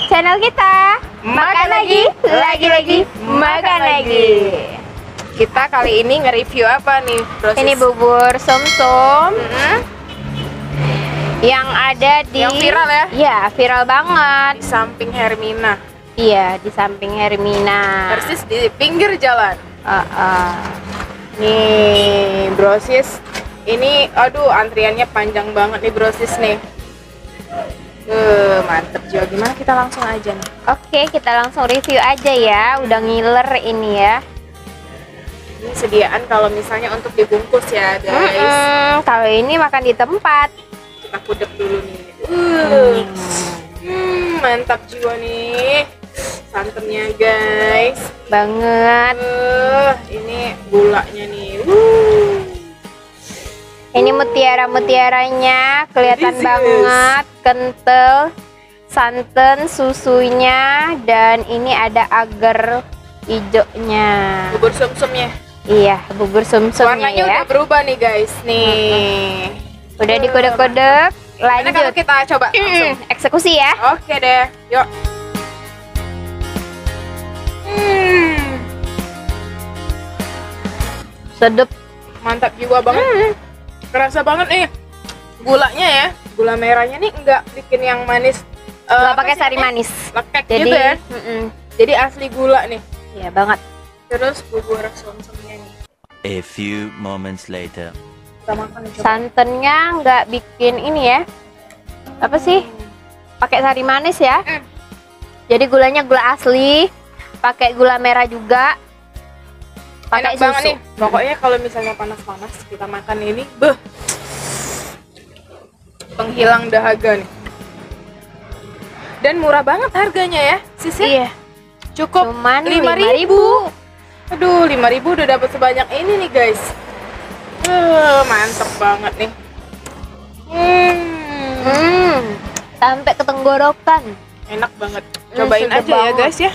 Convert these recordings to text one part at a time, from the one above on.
channel kita. Makan lagi, makan lagi. Kita kali ini nge-review apa nih, Bro? Ini bubur sum-sum yang ada di... Yang viral ya? Iya, viral banget. Di samping Hermina. Iya, di samping Hermina. Persis di pinggir jalan. Nih, Brosis. Ini, aduh, antriannya panjang banget nih, Brosis nih. Mantep juga. Gimana kita langsung aja nih? Oke, kita langsung review aja ya. Udah ngiler ini ya. Ini sediaan kalau misalnya untuk dibungkus ya, guys. Kalau ini makan di tempat. Kita kudep dulu nih. Mantap jiwa nih. Santannya, guys. Banget. Ini gulanya nih. Ini mutiara-mutiaranya kelihatan Delicious. banget, kental, santan, susunya, dan ini ada agar hijaunya. Bubur sum-sumnya. Iya, bubur sum-sumnya Warnanya ya. udah berubah nih, guys. Nih. Udah dikodek-kodek, Karena kalau lanjut. kita coba langsung. Eksekusi ya. Oke deh, yuk. Sedep. Mantap jiwa banget. Kerasa banget nih gulanya ya. Gula merahnya nih enggak bikin yang manis. Nggak apa pakai sih sari namanya? manis. Lekek Jadi, gitu ya. Jadi asli gula nih. Iya banget. Terus bubur sum-sumnya nih. A few moments later. Kita makan nih, coba. Santannya nggak bikin ini ya. Apa sih? Pakai sari manis ya. Jadi gulanya gula asli. Pakai gula merah juga. Pakai Enak banget susu. nih. Pokoknya kalau misalnya panas-panas kita makan ini, beh. Penghilang dahaga nih. Dan murah banget harganya ya, Sis ya? Iya. Cukup Cuman 5.000. Aduh, 5.000 udah dapat sebanyak ini nih, guys. Mantep banget nih. Sampai ke tenggorokan. Enak banget. Cobain sedap aja ya, banget. guys ya.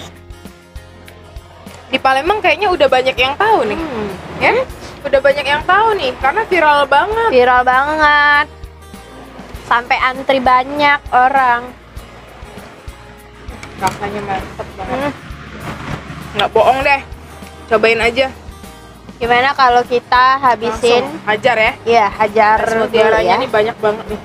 Di Palembang kayaknya udah banyak yang tahu nih. Ya? Udah banyak yang tahu nih karena viral banget. Viral banget. Sampai antri banyak orang. Rasanya mantep banget. Nggak bohong deh. Cobain aja. Gimana kalau kita habisin? Langsung hajar ya. Iya, hajar Es dulu mutiaranya ya. nih banyak banget nih.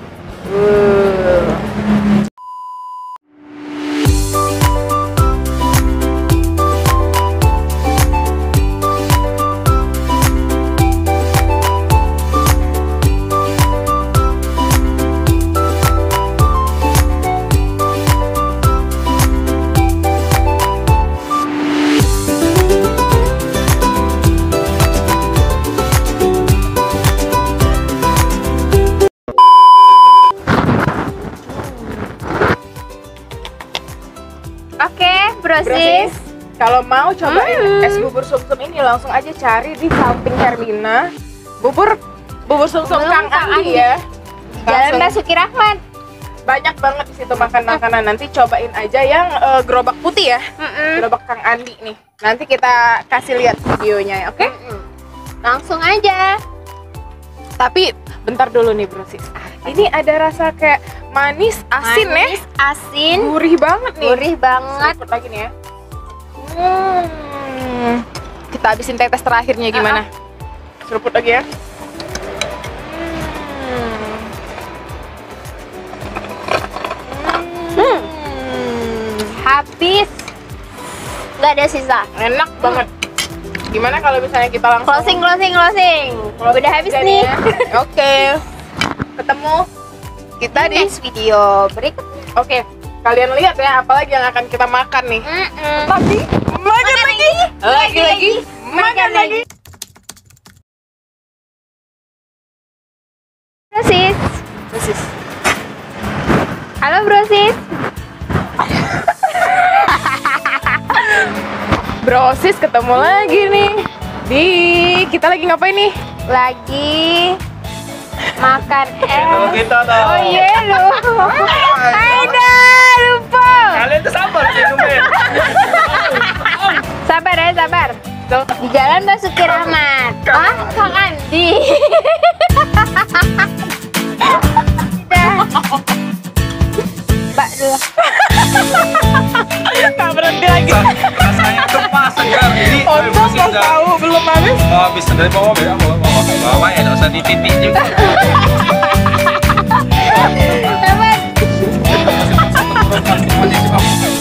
Oke, Brosis, Brosis. kalau mau cobain es bubur sum-sum ini langsung aja cari di samping Hermina. Bubur sum-sum Kang Andi ya. Jalan Langsung. Basuki Rahmat. Banyak banget di situ makan makanan. Nanti cobain aja yang gerobak putih ya. Gerobak Kang Andi nih. Nanti kita kasih lihat videonya ya, oke? Langsung aja. Tapi bentar dulu nih, Brosis. Ini ada rasa kayak manis, asin Manis, asin, Gurih banget nih. gurih banget. Seruput lagi nih ya. Kita habisin tetes terakhirnya gimana? Seruput lagi ya. Habis. Nggak ada sisa. Enak banget. Gimana kalau misalnya kita langsung Closing. Udah habis aja nih. ya? Oke. Ketemu kita di Next video berikut. Oke. Kalian lihat ya apalagi yang akan kita makan nih. Tapi makan lagi. Lagi. Makan lagi. Brosis. Brosis. Halo Brosis. Brosis ketemu lagi nih. Kita lagi ngapain nih? Lagi makan es. Kita tahu. Oh iya lu. Ada lupa. Kalian tuh sabar sih ngomongin. Sabar ya, sabar. Tuh. Di Jalan Basuki Rahmat. Ah, Kang Andi. Udah. Mbak dulu. habis? Oh, habis dari bawah ya, bawah ya, nggak usah di titik juga. Dapat.